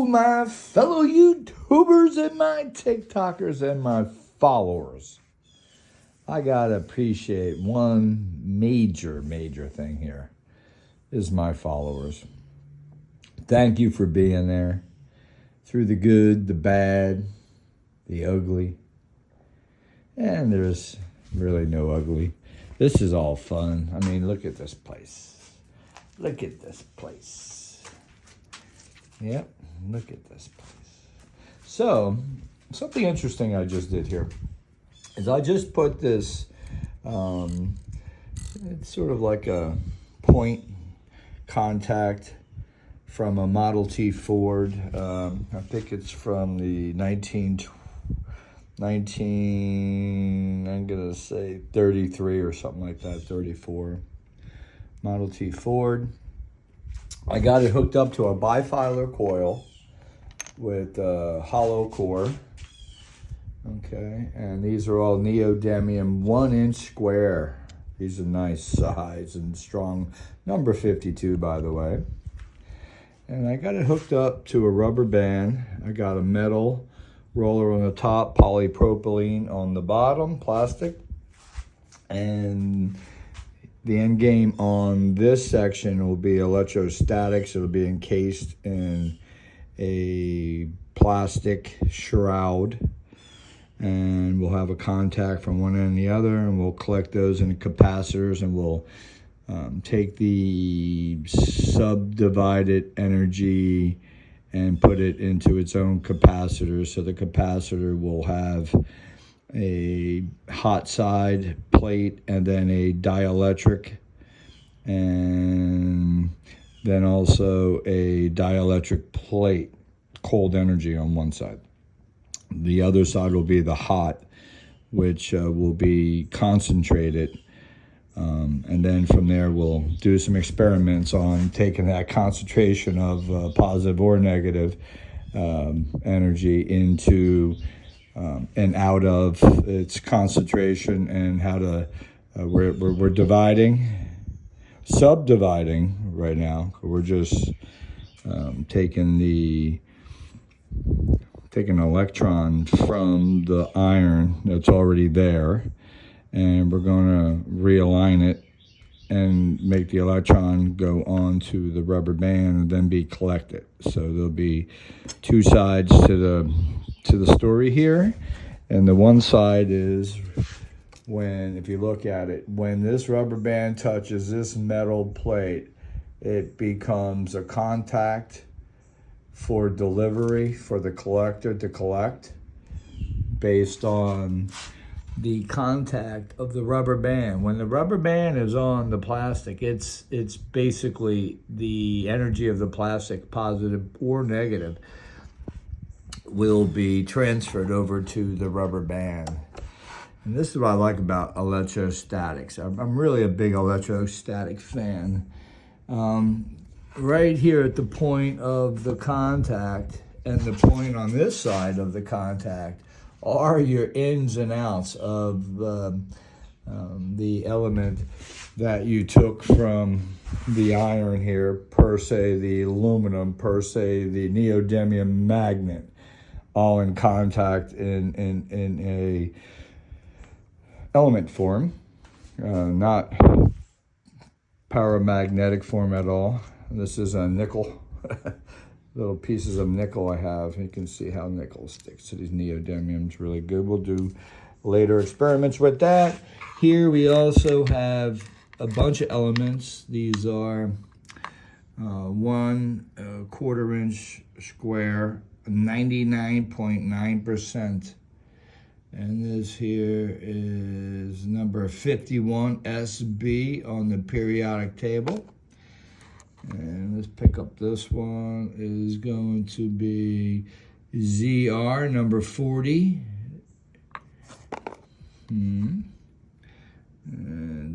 my fellow YouTubers and my TikTokers and my followers. I gotta appreciate one major thing here is my followers. Thank you for being there through the good, the bad, the ugly. And there's really no ugly. This is all fun. I mean, look at this place. Look at this place. Yep, look at this place. So, something interesting I just did here is I just put this, it's sort of like a point contact from a Model T Ford. I think it's from the 33 or something like that, 34. Model T Ford. I got it hooked up to a bifilar coil with a hollow core. Okay, and these are all neodymium 1-inch square. These are nice size and strong. Number 52, by the way. And I got it hooked up to a rubber band. I got a metal roller on the top, polypropylene on the bottom, plastic. And the end game on this section will be electrostatics. It'll be encased in a plastic shroud. And we'll have a contact from one end to the other, and we'll collect those in capacitors, and we'll take the subdivided energy and put it into its own capacitor. So the capacitor will have a hot side plate and then a dielectric, and then also a dielectric plate, cold energy on one side. The other side will be the hot, which will be concentrated. And then from there, we'll do some experiments on taking that concentration of positive or negative energy into and out of its concentration, and how to, we're subdividing right now. We're just taking an electron from the iron that's already there, and we're going to realign it and make the electron go onto the rubber band and then be collected. So there'll be two sides to the story here, and the one side is when, if you look at it, when this rubber band touches this metal plate, it becomes a contact for delivery for the collector to collect based on the contact of the rubber band. When the rubber band is on the plastic, it's basically the energy of the plastic, positive or negative, will be transferred over to the rubber band. And this is what I like about electrostatics. I'm really a big electrostatic fan. Right here at the point of the contact and the point on this side of the contact are your ins and outs of the element that you took from the iron here, per se the aluminum, per se the neodymium magnet, all in contact in a element form, not paramagnetic form at all. This is a nickel, little pieces of nickel I have. You can see how nickel sticks to these neodymiums really good. We'll do later experiments with that. Here we also have a bunch of elements. These are 1 1/4-inch square, 99.9%. And this here is number 51 SB on the periodic table. And let's pick up this one. Is going to be ZR number 40. And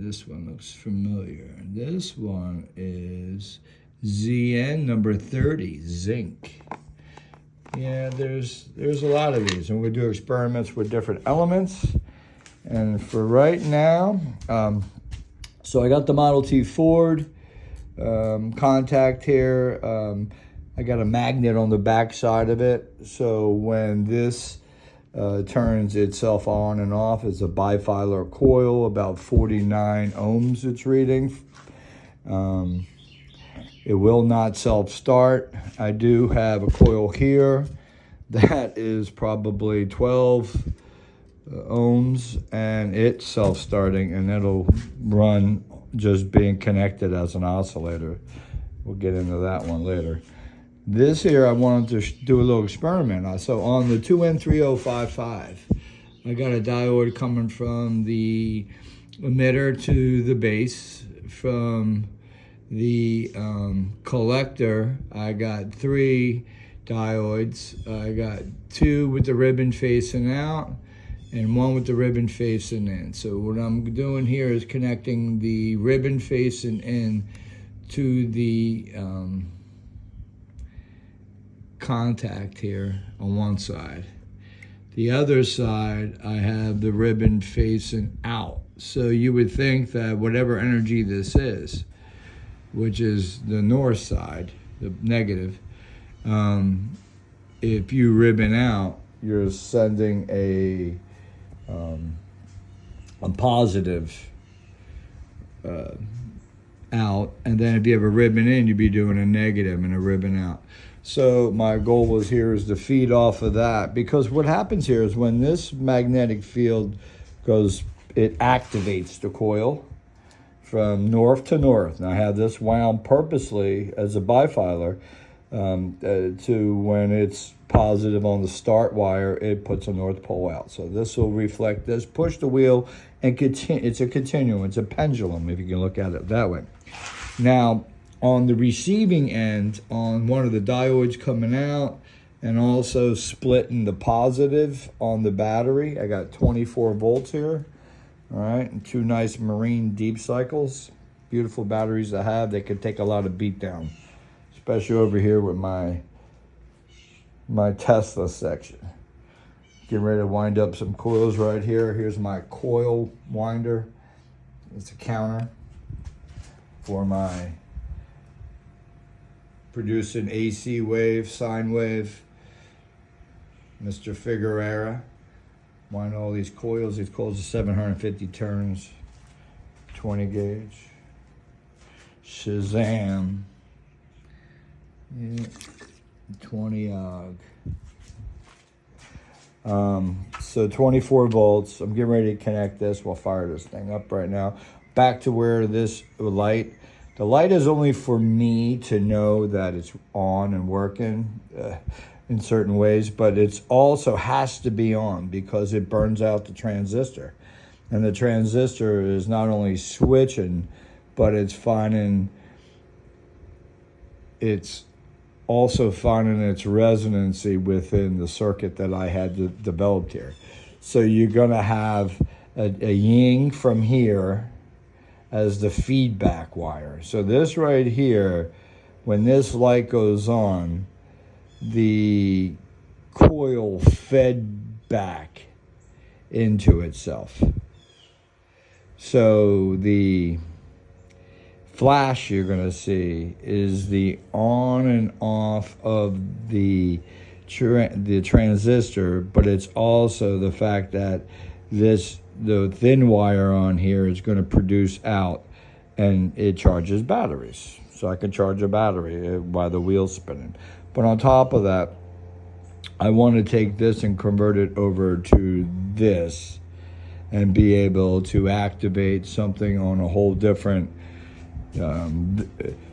this one looks familiar. This one is ZN number 30, zinc. Yeah, there's a lot of these, and we do experiments with different elements. And for right now, so I got the Model T Ford contact here. I got a magnet on the back side of it. So when this turns itself on and off, it's a bifilar coil, about 49 ohms it's reading. It will not self-start. I do have a coil here that is probably 12 ohms, and it's self-starting, and it'll run just being connected as an oscillator. We'll get into that one later. This here, I wanted to do a little experiment. So on the 2N3055, I got a diode coming from the emitter to the base. From the collector, I got 3 diodes. I got 2 with the ribbon facing out and 1 with the ribbon facing in. So what I'm doing here is connecting the ribbon facing in to the contact here on one side. The other side, I have the ribbon facing out. So you would think that whatever energy this is, which is the north side, the negative, if you ribbon out, you're sending a positive out, and then if you have a ribbon in, you'd be doing a negative and a ribbon out. So my goal was here is to feed off of that, because what happens here is when this magnetic field goes, it activates the coil from north to north. And I have this wound purposely as a bifilar to when it's positive on the start wire, it puts a north pole out. So this will reflect this, push the wheel, and it's a continuum, it's a pendulum, if you can look at it that way. Now, on the receiving end, on one of the diodes coming out, and also splitting the positive on the battery, I got 24 volts here. All right, and 2 nice marine deep cycles. Beautiful batteries I have. They could take a lot of beat down, especially over here with my Tesla section. Getting ready to wind up some coils right here. Here's my coil winder. It's a counter for my producing AC wave, sine wave. Mr. Figueroa. Wind all these coils. These coils are 750 turns, 20 gauge. Shazam. Yeah, 20 so 24 volts. I'm getting ready to connect this. We'll fire this thing up right now. Back to where this light. The light is only for me to know that it's on and working in certain ways, but it's also has to be on because it burns out the transistor. And the transistor is not only switching, but it's also finding its resonancy within the circuit that I had developed here. So you're gonna have a yin from here as the feedback wire. So this right here, when this light goes on, the coil fed back into itself. So the flash you're going to see is the on and off of the transistor, but it's also the fact that the thin wire on here is going to produce out, and it charges batteries. So I can charge a battery while the wheel's spinning. But on top of that, I want to take this and convert it over to this and be able to activate something on a whole different... 2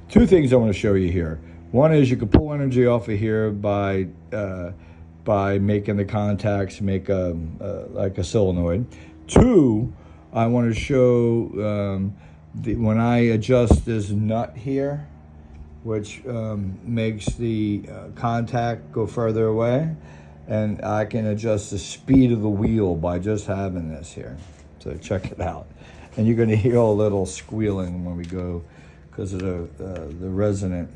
things I want to show you here. One is you can pull energy off of here by making the contacts make like a solenoid. 2, I want to show when I adjust this nut here, which makes the contact go further away, and I can adjust the speed of the wheel by just having this here. So check it out. And you're going to hear a little squealing when we go because of the resonant.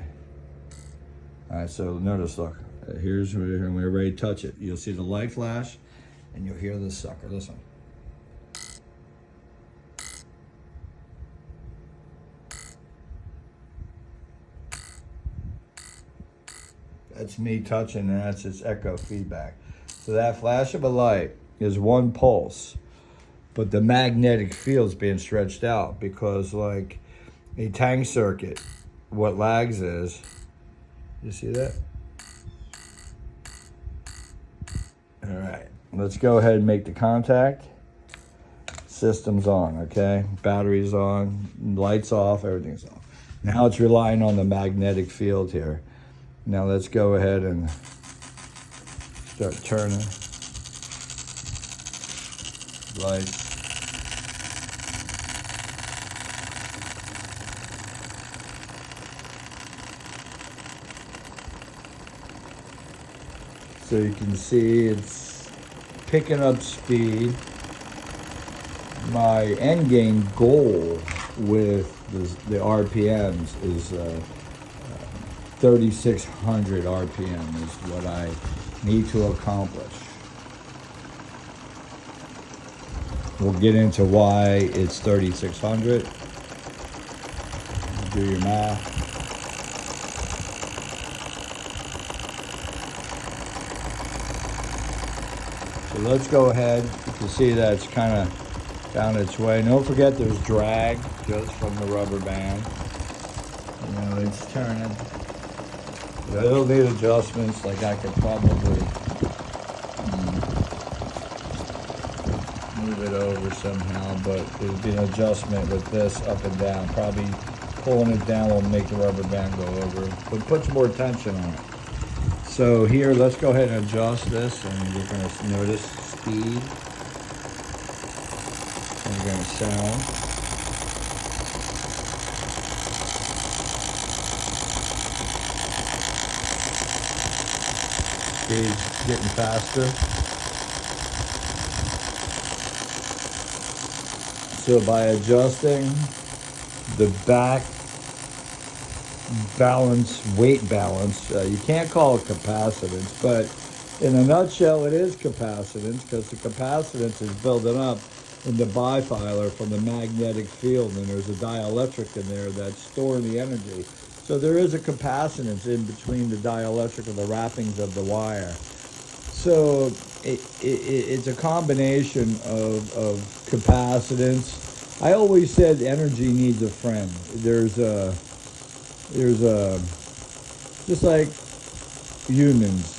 All right, so notice, look, here's when we're ready to touch it. You'll see the light flash, and you'll hear this sucker. Listen. That's me touching, and that's its echo feedback. So that flash of a light is one pulse, but the magnetic field's being stretched out because, like a tank circuit, what lags is, you see that? All right, let's go ahead and make the contact. System's on, okay? Battery's on, lights off, everything's on. Now it's relying on the magnetic field here. Now let's go ahead and start turning. Lights. So you can see it's picking up speed. My end game goal with the RPMs is 3,600 RPM is what I need to accomplish. We'll get into why it's 3,600. Do your math. So let's go ahead. You can see that it's kind of down its way. Don't forget there's drag just from the rubber band. You know, it's turning. It'll need adjustments, like I could probably move it over somehow, but there'll be an adjustment with this up and down. Probably pulling it down will make the rubber band go over, but put some more tension on it. So here, let's go ahead and adjust this, and you're going to notice speed. And you're going to sound. Speed's getting faster. So by adjusting the back balance, weight balance, you can't call it capacitance, but in a nutshell it is capacitance, because the capacitance is building up in the bifilar from the magnetic field, and there's a dielectric in there that's storing the energy. So there is a capacitance in between the dielectric and the wrappings of the wire. So it's a combination of capacitance. I always said energy needs a friend. There's a just like humans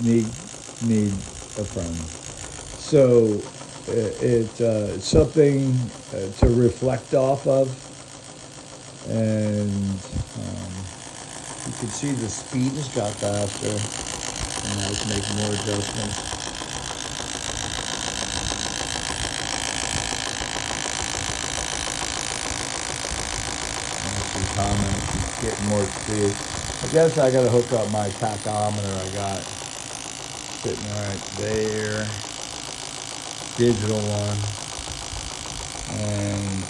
need a friend. So it's something to reflect off of, and you can see the speed has got faster, and now it's making more adjustments. Comments, getting more speed. I guess I gotta hook up my tachometer I got sitting right there, digital one, and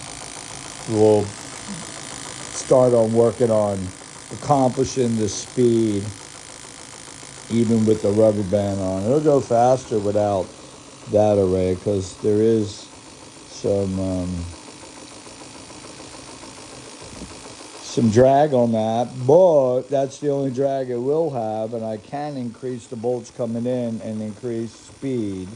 we'll start on working on accomplishing the speed even with the rubber band on. It'll go faster without that array, because there is some drag on that, but that's the only drag it will have, and I can increase the volts coming in and increase speed,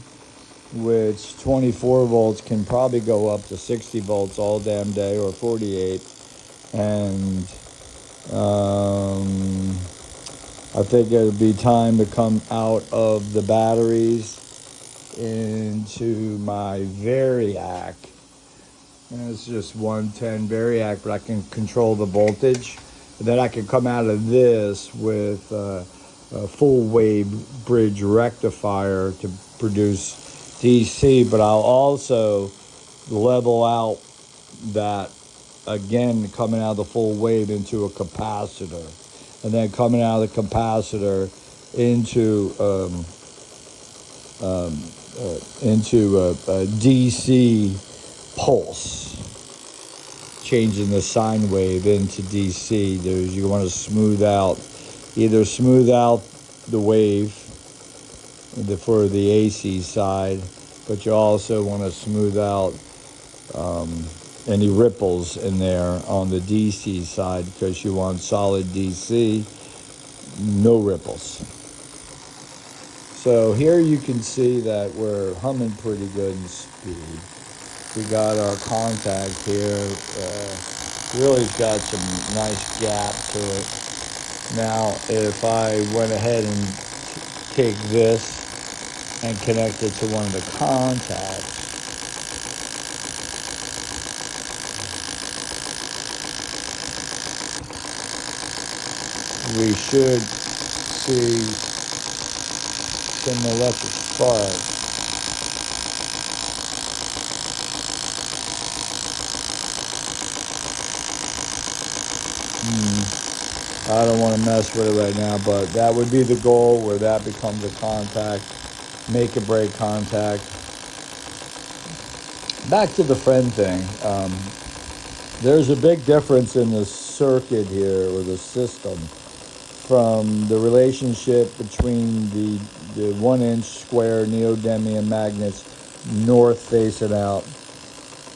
which 24 volts can probably go up to 60 volts all damn day, or 48, and I think it'll be time to come out of the batteries into my Variac. And it's just 110 Variac, but I can control the voltage. And then I can come out of this with a full wave bridge rectifier to produce DC, but I'll also level out that, again, coming out of the full wave into a capacitor. And then coming out of the capacitor into a DC pulse, changing the sine wave into DC. You want to smooth out the wave for the AC side, but you also want to smooth out any ripples in there on the DC side, because you want solid DC. no ripples. So here you can see that we're humming pretty good in speed. We got our contact here. Really got some nice gap to it. Now, if I went ahead and take this and connect it to one of the contacts, we should see some electric spark. I don't want to mess with it right now, but that would be the goal, where that becomes a contact, make or break contact. Back to the friend thing. There's a big difference in the circuit here, or the system, from the relationship between the 1-inch square neodymium magnets north facing out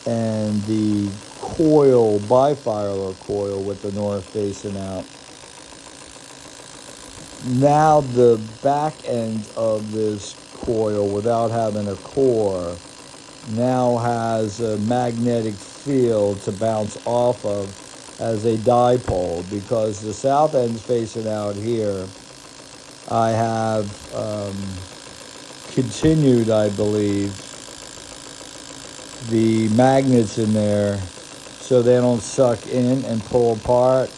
and the coil, bifilar coil with the north facing out. Now the back end of this coil, without having a core, now has a magnetic field to bounce off of as a dipole, because the south end's facing out here. I have continued, I believe, the magnets in there so they don't suck in and pull apart,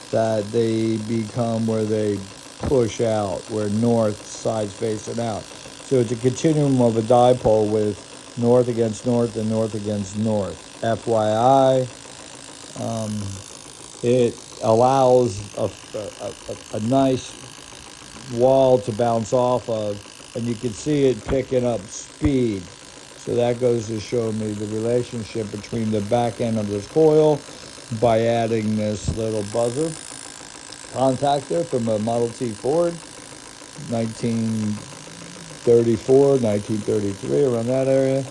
that they become where they push out, where north side's facing out. So it's a continuum of a dipole with north against north and north against north. FYI, it allows a nice wall to bounce off of, and you can see it picking up speed. So that goes to show me the relationship between the back end of this coil by adding this little buzzer contactor from a Model T Ford, 1934, 1933, around that area.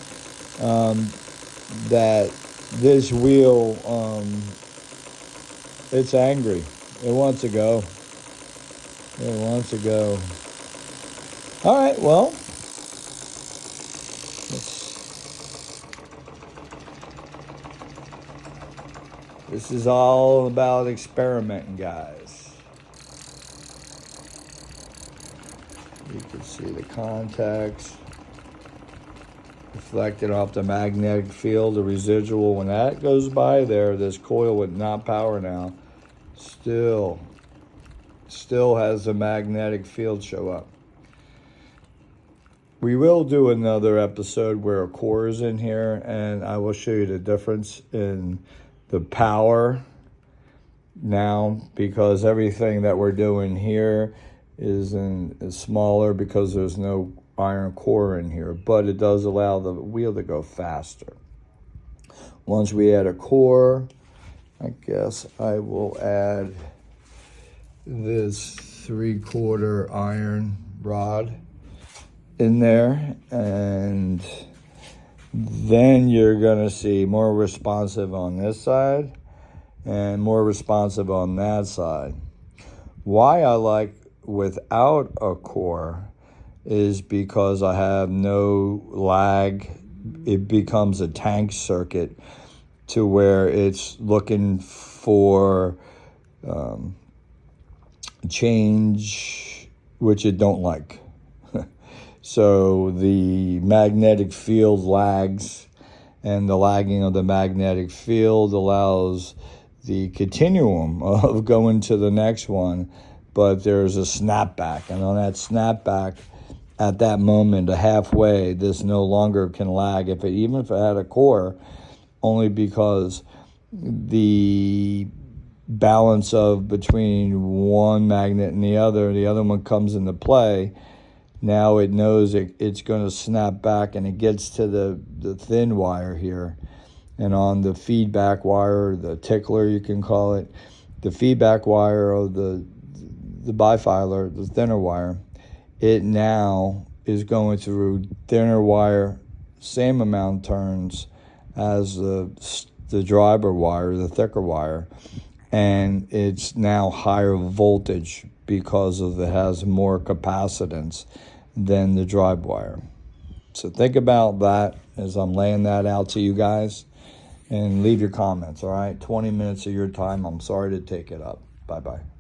That this wheel, it's angry. It wants to go. It wants to go. All right, well, this is all about experimenting, guys. You can see the contacts reflected off the magnetic field, the residual. When that goes by there, this coil with not power now still has a magnetic field show up. We will do another episode where a core is in here, and I will show you the difference in the power now, because everything that we're doing here is smaller because there's no iron core in here, but it does allow the wheel to go faster. Once we add a core, I guess I will add this 3/4 iron rod in there, and then you're gonna see more responsive on this side and more responsive on that side. Why I like without a core is because I have no lag. It becomes a tank circuit to where it's looking for change, which it don't like. So the magnetic field lags, and the lagging of the magnetic field allows the continuum of going to the next one, but there's a snapback, and on that snapback, at that moment, halfway, this no longer can lag, even if it had a core, only because the balance of between one magnet and the other one comes into play. Now it knows it's going to snap back, and it gets to the thin wire here. And on the feedback wire, the tickler you can call it, the feedback wire of the bifilar, the thinner wire, it now is going through thinner wire, same amount of turns as the driver wire, the thicker wire. and it's now higher voltage because of it has more capacitance than the drive wire. So think about that as I'm laying that out to you guys, and leave your comments, all right? 20 minutes of your time. I'm sorry to take it up. Bye-bye.